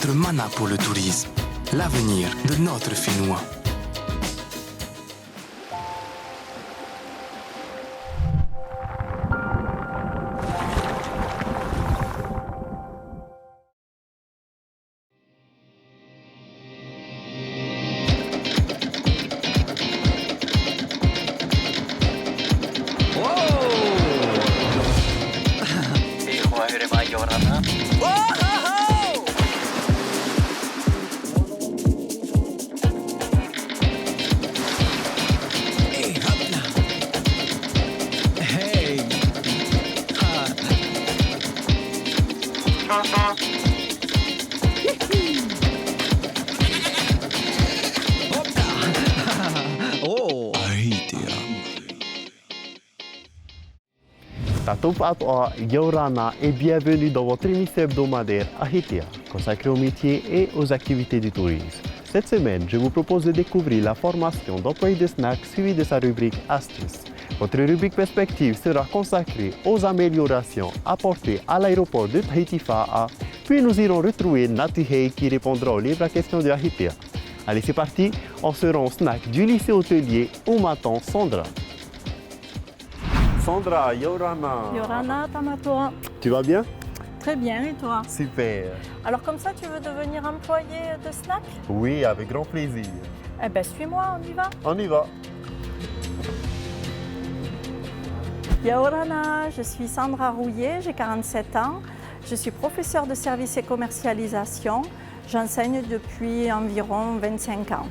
notre mana pour le tourisme, l'avenir de notre Finnois. Tatupat Yorana et bienvenue dans votre émission hebdomadaire Ahitia, consacrée aux métiers et aux activités du tourisme. Cette semaine, je vous propose de découvrir la formation d'employé de snack suivie de sa rubrique Astuces. Votre rubrique Perspective sera consacrée aux améliorations apportées à l'aéroport de Tahiti Fa'a, puis nous irons retrouver Natihei qui répondra aux livres à questions de Ahitia. Allez, c'est parti, on se rend au snack du lycée hôtelier où m'attend Sandra. Sandra, Yorana. Yorana, Tamato. Tu vas bien? Très bien, et toi? Super. Alors comme ça, tu veux devenir employé de snack? Oui, avec grand plaisir. Eh bien, suis-moi, on y va? On y va. Yorana, je suis Sandra Rouillet, j'ai 47 ans. Je suis professeure de services et commercialisation. J'enseigne depuis environ 25 ans.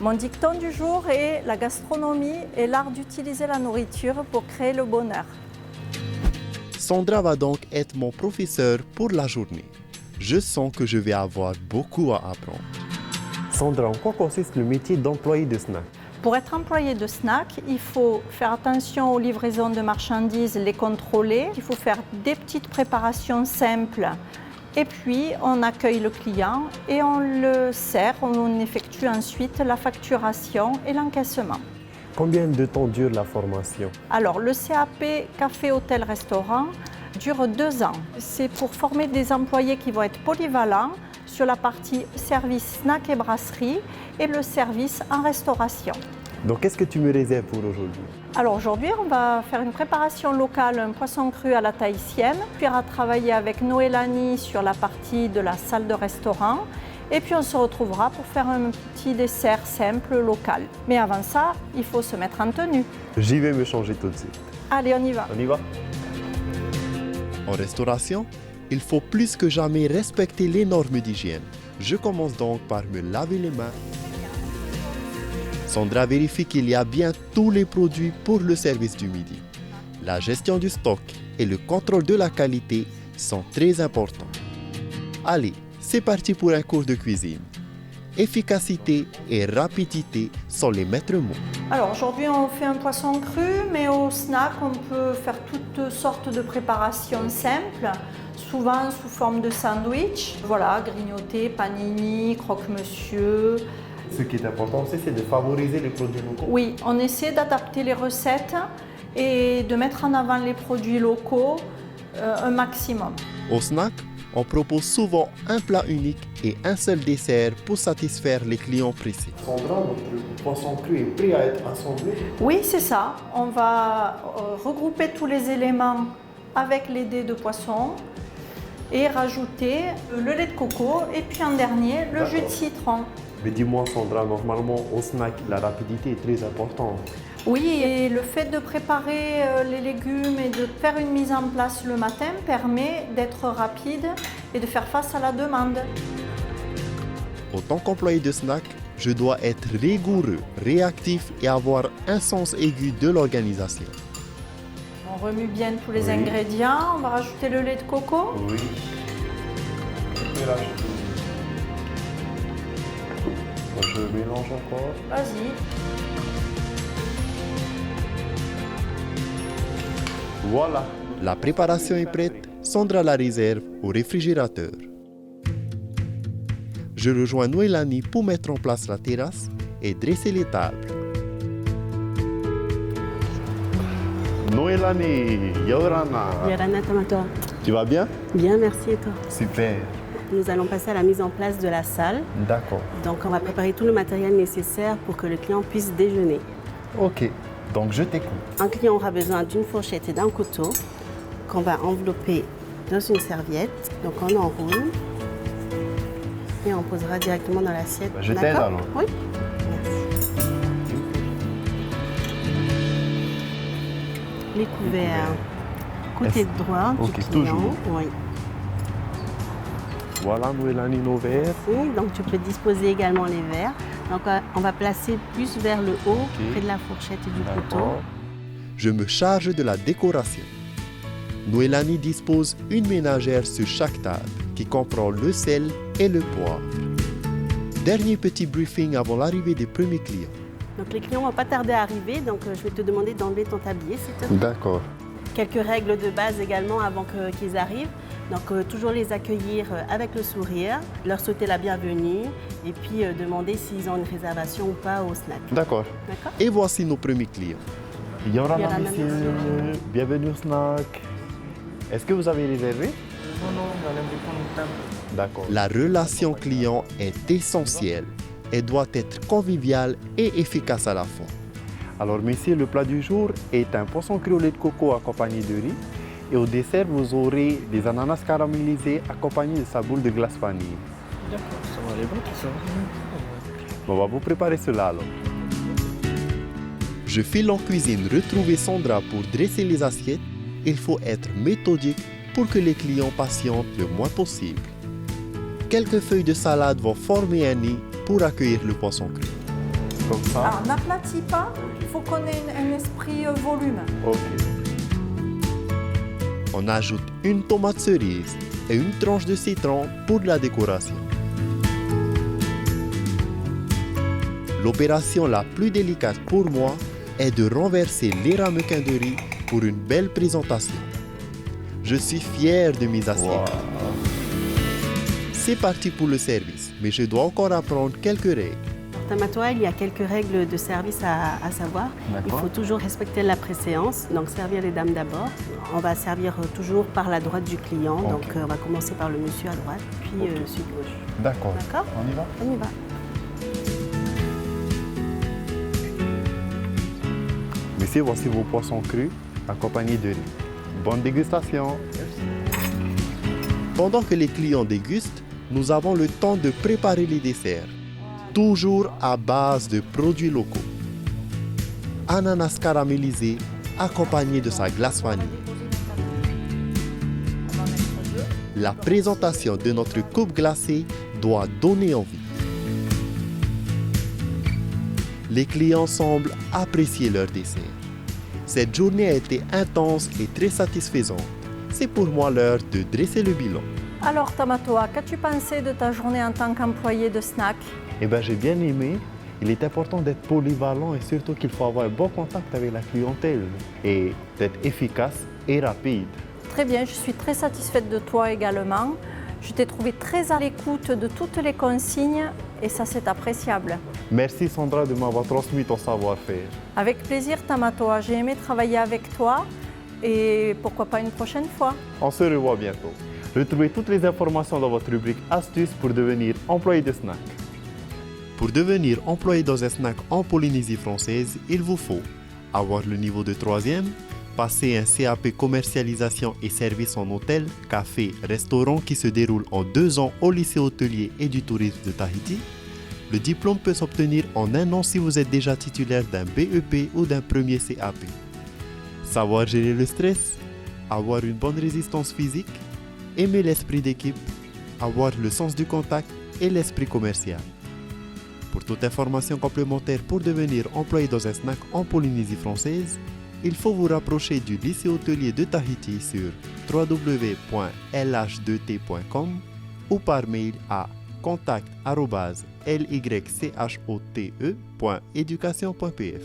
Mon dicton du jour est « La gastronomie est l'art d'utiliser la nourriture pour créer le bonheur ». Sandra va donc être mon professeur pour la journée. Je sens que je vais avoir beaucoup à apprendre. Sandra, en quoi consiste le métier d'employé de snack? Pour être employé de snack, il faut faire attention aux livraisons de marchandises, les contrôler. Il faut faire des petites préparations simples. Et puis, on accueille le client et on le sert. On effectue ensuite la facturation et l'encaissement. Combien de temps dure la formation? Alors, le CAP Café Hôtel Restaurant dure 2 ans. C'est pour former des employés qui vont être polyvalents sur la partie service snack et brasserie et le service en restauration. Donc, qu'est-ce que tu me réserves pour aujourd'hui? Alors aujourd'hui, on va faire une préparation locale, un poisson cru à la tahitienne, puis on va travailler avec Noélanie sur la partie de la salle de restaurant, et puis on se retrouvera pour faire un petit dessert simple local. Mais avant ça, il faut se mettre en tenue. J'y vais me changer tout de suite. Allez, on y va. On y va. En restauration, il faut plus que jamais respecter les normes d'hygiène. Je commence donc par me laver les mains. Sandra vérifie qu'il y a bien tous les produits pour le service du midi. La gestion du stock et le contrôle de la qualité sont très importants. Allez, c'est parti pour un cours de cuisine. Efficacité et rapidité sont les maîtres mots. Alors aujourd'hui, on fait un poisson cru, mais au snack, on peut faire toutes sortes de préparations simples, souvent sous forme de sandwich. Voilà, grignoté, panini, croque-monsieur. Ce qui est important aussi, c'est de favoriser les produits locaux. Oui, on essaie d'adapter les recettes et de mettre en avant les produits locaux un maximum. Au snack, on propose souvent un plat unique et un seul dessert pour satisfaire les clients pressés. Sandra, notre poisson cru est prêt à être assemblé? Oui, c'est ça. On va regrouper tous les éléments avec les dés de poisson et rajouter le lait de coco et puis en dernier, le jus de citron. Mais dis-moi Sandra, normalement au snack, la rapidité est très importante. Oui, et le fait de préparer les légumes et de faire une mise en place le matin permet d'être rapide et de faire face à la demande. En tant qu'employé de snack, je dois être rigoureux, réactif et avoir un sens aigu de l'organisation. On remue bien tous les ingrédients, on va rajouter le lait de coco. Oui. Je mélange encore. Vas-y. Voilà. La préparation est prête. Sandra la réserve au réfrigérateur. Je rejoins Noélanie pour mettre en place la terrasse et dresser les tables. Noélanie, Yorana. Yorana, Tamato. Tu vas bien? Bien, merci et toi? Super. nous allons passer à la mise en place de la salle. D'accord. Donc on va préparer tout le matériel nécessaire pour que le client puisse déjeuner. Ok, donc je t'écoute. Un client aura besoin d'une fourchette et d'un couteau qu'on va envelopper dans une serviette. Donc on enroule et on posera directement dans l'assiette. Je t'aide D'accord? alors. Oui. Merci. Les couverts, côté droit Ok, du client. toujours. Oui. Voilà, Noélanie, nos verres. Donc tu peux disposer également les verres. Donc on va placer plus vers le haut, près de la fourchette et du couteau. Je me charge de la décoration. Noélanie dispose une ménagère sur chaque table qui comprend le sel et le poivre. Dernier petit briefing avant l'arrivée des premiers clients. Donc les clients ne vont pas tarder à arriver, donc je vais te demander d'enlever ton tablier, s'il te plaît. D'accord. Quelques règles de base également avant qu'ils arrivent. Donc toujours les accueillir avec le sourire, leur souhaiter la bienvenue et puis demander s'ils ont une réservation ou pas au snack. D'accord. D'accord? Et voici nos premiers clients. Yorana, Yorana, monsieur. monsieur. Bienvenue au snack. Est-ce que vous avez réservé? Non, on allait me prendre une table. D'accord. La relation client est essentielle. Elle doit être conviviale et efficace à la fois. Alors, messieurs, le plat du jour est un poisson cru au lait de coco accompagné de riz. Et au dessert, vous aurez des ananas caramélisés accompagnés de sa boule de glace vanille. D'accord, ça va aller bon tout ça. On va vous préparer cela alors. Je file en cuisine retrouver Sandra pour dresser les assiettes. Il faut être méthodique pour que les clients patientent le moins possible. Quelques feuilles de salade vont former un nid pour accueillir le poisson cru. Comme ça. Alors, n'aplatis pas, il faut qu'on ait un esprit volume. Ok. On ajoute une tomate cerise et une tranche de citron pour la décoration. L'opération la plus délicate pour moi est de renverser les ramequins de riz pour une belle présentation. Je suis fier de mes assiettes. C'est parti pour le service, mais je dois encore apprendre quelques règles. Tamatoa, il y a quelques règles de service à savoir. Il faut toujours respecter la préséance, donc servir les dames d'abord. On va servir toujours par la droite du client, donc on va commencer par le monsieur à droite, puis celui de gauche. D'accord. D'accord? On y va? On y va. Messieurs, voici vos poissons crus accompagnés de riz. Bonne dégustation. Pendant que les clients dégustent, nous avons le temps de préparer les desserts. Toujours à base de produits locaux. Ananas caramélisé accompagné de sa glace vanille. La présentation de notre coupe glacée doit donner envie. Les clients semblent apprécier leur dessert. Cette journée a été intense et très satisfaisante. C'est pour moi l'heure de dresser le bilan. Alors, Tamatoa, qu'as-tu pensé de ta journée en tant qu'employé de snack? Eh bien, j'ai bien aimé. Il est important d'être polyvalent et surtout qu'il faut avoir un bon contact avec la clientèle et d'être efficace et rapide. Très bien, je suis très satisfaite de toi également. Je t'ai trouvé très à l'écoute de toutes les consignes et ça, c'est appréciable. Merci Sandra de m'avoir transmis ton savoir-faire. Avec plaisir, Tamatoa. J'ai aimé travailler avec toi et pourquoi pas une prochaine fois. On se revoit bientôt. Retrouvez toutes les informations dans votre rubrique Astuces pour devenir employé de snack. Pour devenir employé dans un snack en Polynésie française, il vous faut avoir le niveau de 3e, passer un CAP commercialisation et service en hôtel, café, restaurant qui se déroule en 2 ans au lycée hôtelier et du tourisme de Tahiti. Le diplôme peut s'obtenir en 1 an si vous êtes déjà titulaire d'un BEP ou d'un premier CAP. Savoir gérer le stress, avoir une bonne résistance physique, aimer l'esprit d'équipe, avoir le sens du contact et l'esprit commercial. Pour toute information complémentaire pour devenir employé dans un snack en Polynésie française, il faut vous rapprocher du lycée hôtelier de Tahiti sur www.lh2t.com ou par mail à contact@lychote.education.pf.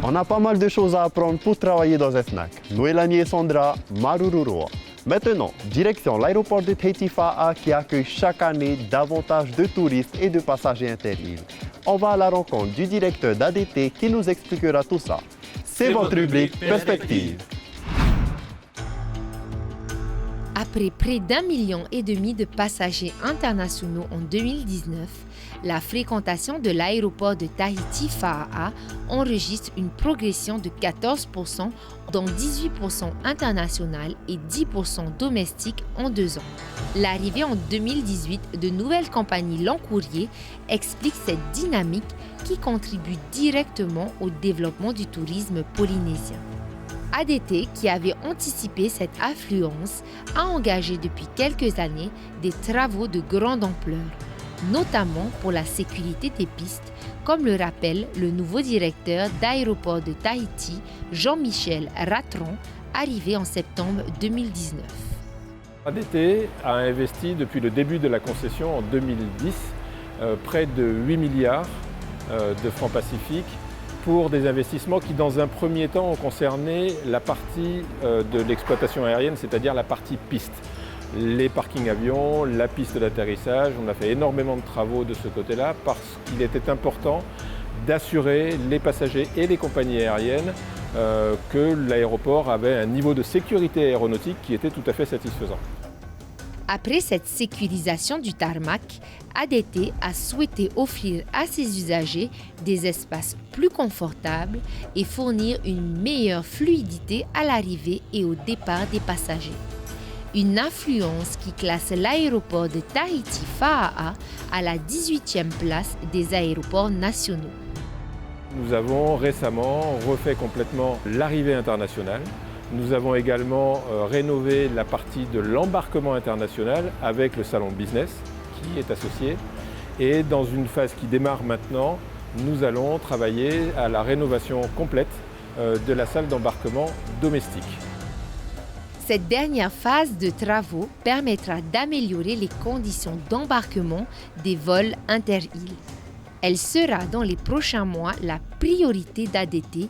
On a pas mal de choses à apprendre pour travailler dans un snack. Noélanie et Sandra, Marururoa. Maintenant, direction l'aéroport de Tahiti Fa'a qui accueille chaque année davantage de touristes et de passagers inter-îles. On va à la rencontre du directeur d'ADT qui nous expliquera tout ça. C'est votre rubrique Perspective. Après près d'1,5 million de passagers internationaux en 2019, la fréquentation de l'aéroport de Tahiti-Faa'a enregistre une progression de 14%, dont 18% international et 10% domestique en 2 ans. L'arrivée en 2018 de nouvelles compagnies long courrier explique cette dynamique qui contribue directement au développement du tourisme polynésien. ADT, qui avait anticipé cette affluence, a engagé depuis quelques années des travaux de grande ampleur, notamment pour la sécurité des pistes, comme le rappelle le nouveau directeur d'aéroport de Tahiti, Jean-Michel Ratron, arrivé en septembre 2019. ADT a investi depuis le début de la concession en 2010 près de 8 milliards de francs pacifiques pour des investissements qui, dans un premier temps, ont concerné la partie de l'exploitation aérienne, c'est-à-dire la partie piste. Les parkings avions, la piste d'atterrissage, on a fait énormément de travaux de ce côté-là parce qu'il était important d'assurer les passagers et les compagnies aériennes que l'aéroport avait un niveau de sécurité aéronautique qui était tout à fait satisfaisant. Après cette sécurisation du tarmac, ADT a souhaité offrir à ses usagers des espaces plus confortables et fournir une meilleure fluidité à l'arrivée et au départ des passagers. Une affluence qui classe l'aéroport de Tahiti-Faa'a à la 18e place des aéroports nationaux. Nous avons récemment refait complètement l'arrivée internationale. Nous avons également rénové la partie de l'embarquement international avec le salon business qui est associé. Et dans une phase qui démarre maintenant, nous allons travailler à la rénovation complète de la salle d'embarquement domestique. Cette dernière phase de travaux permettra d'améliorer les conditions d'embarquement des vols inter-îles. Elle sera dans les prochains mois la priorité d'ADT,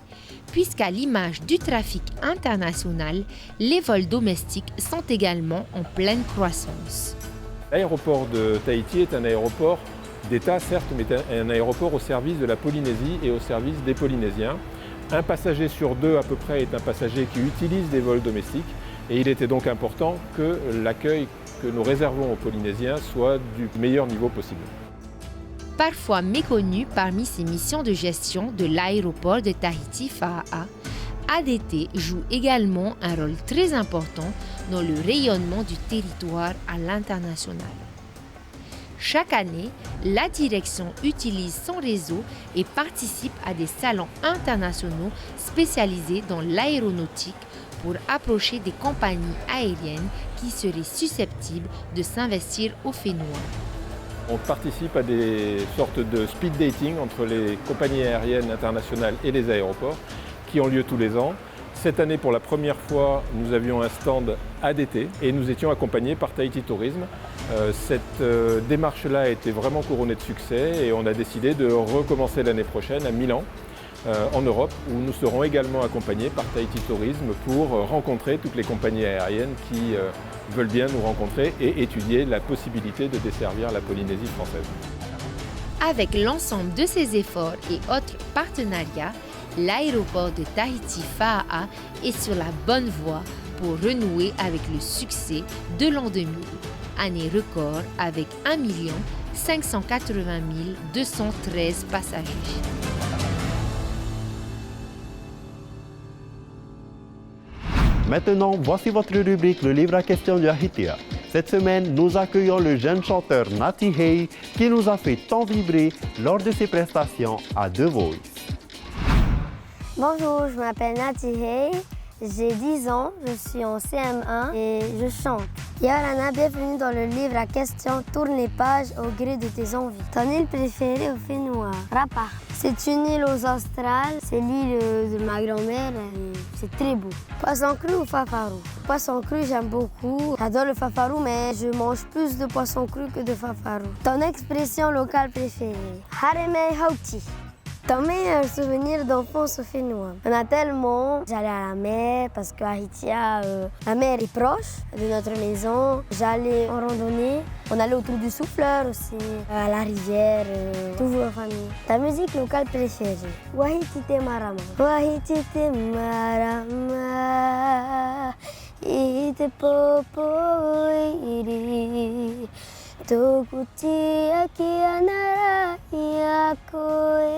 puisqu'à l'image du trafic international, les vols domestiques sont également en pleine croissance. L'aéroport de Tahiti est un aéroport d'État, certes, mais un aéroport au service de la Polynésie et au service des Polynésiens. Un passager sur 2 à peu près est un passager qui utilise des vols domestiques et il était donc important que l'accueil que nous réservons aux Polynésiens soit du meilleur niveau possible. Parfois méconnu parmi ses missions de gestion de l'aéroport de Tahiti-Faa'a, ADT joue également un rôle très important dans le rayonnement du territoire à l'international. Chaque année, la direction utilise son réseau et participe à des salons internationaux spécialisés dans l'aéronautique pour approcher des compagnies aériennes qui seraient susceptibles de s'investir au Fénois. On participe à des sortes de speed dating entre les compagnies aériennes internationales et les aéroports qui ont lieu tous les ans. Cette année, pour la première fois, nous avions un stand ADT et nous étions accompagnés par Tahiti Tourisme. Cette démarche-là a été vraiment couronnée de succès et on a décidé de recommencer l'année prochaine à Milan, en Europe, où nous serons également accompagnés par Tahiti Tourisme pour rencontrer toutes les compagnies aériennes qui veulent bien nous rencontrer et étudier la possibilité de desservir la Polynésie française. Avec l'ensemble de ces efforts et autres partenariats, l'aéroport de Tahiti-Faa'a est sur la bonne voie pour renouer avec le succès de l'an 2000, année record avec 1 580 213 passagers. Maintenant, voici votre rubrique Le livre à questions de Ahitea. Cette semaine, nous accueillons le jeune chanteur Nati Hay qui nous a fait tant vibrer lors de ses prestations à The Voice. Bonjour, je m'appelle Nati Hay, j'ai 10 ans, je suis en CM1 et je chante. Yorana, bienvenue dans le livre à questions, tourne les pages au gré de tes envies. Ton île préférée au Fénois? Rapa. C'est une île aux Australes, c'est l'île de ma grand-mère, c'est très beau. Poisson cru ou fafarou? Poisson cru, j'aime beaucoup. J'adore le fafarou, mais je mange plus de poisson cru que de fafarou. Ton expression locale préférée? Hareme Hauti. Ton meilleur souvenir d'enfance au Fénois? On a tellement. J'allais à la mer parce qu'à Ahitea, la mer est proche de notre maison. J'allais en randonnée. On allait autour du souffleur aussi, à la rivière, toujours en famille. Ta musique locale préférée? Wahitite Marama. Wahitite Marama. ite popo iri. Tokuti akianara yakoe.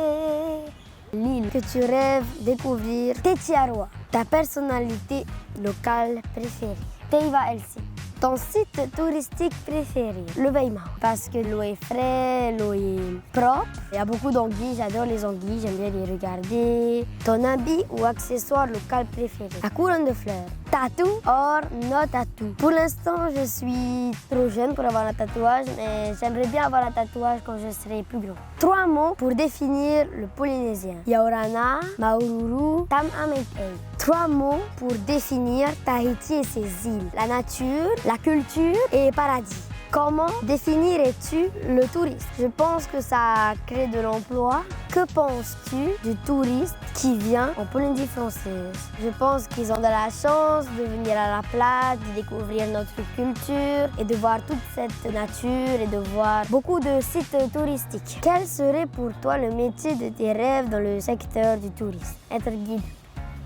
L'île que tu rêves découvrir, Tetiaroa, ta personnalité locale préférée. Teiva Elsie. Ton site touristique préféré, le Baïma, parce que l'eau est fraîche, l'eau est propre. Il y a beaucoup d'anguilles, j'adore les anguilles, j'aime bien les regarder. Ton habit ou accessoire local préféré, la couronne de fleurs. Tatou or no tatou. Pour l'instant, je suis trop jeune pour avoir un tatouage, mais j'aimerais bien avoir un tatouage quand je serai plus grand. 3 mots pour définir le polynésien. Yaorana, Maururu, Tam-Ametei. 3 mots pour définir Tahiti et ses îles. La nature, la culture et paradis. Comment définirais-tu le tourisme? Je pense que ça crée de l'emploi. Que penses-tu du touriste qui vient en Polynésie française? Je pense qu'ils ont de la chance de venir à la plage, de découvrir notre culture et de voir toute cette nature et de voir beaucoup de sites touristiques. Quel serait pour toi le métier de tes rêves dans le secteur du tourisme? Être guide.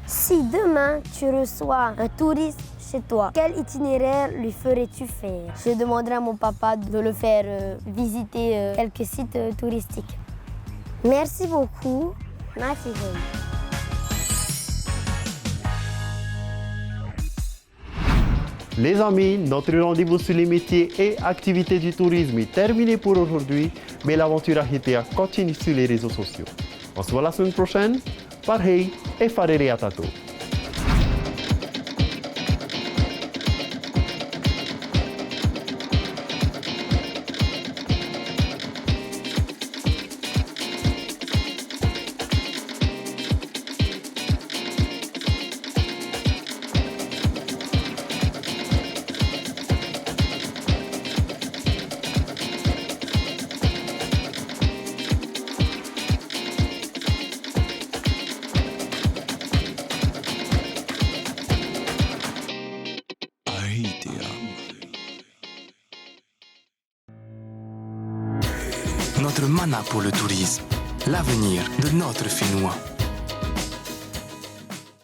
Si demain tu reçois un touriste chez toi, quel itinéraire lui ferais-tu faire? Je demanderai à mon papa de le faire visiter quelques sites touristiques. Merci beaucoup. Merci. Les amis, notre rendez-vous sur les métiers et activités du tourisme est terminé pour aujourd'hui, mais l'aventure Ahitea continue sur les réseaux sociaux. On se voit la semaine prochaine. Parhei et farere atato. Notre mana pour le tourisme, l'avenir de notre Finnois.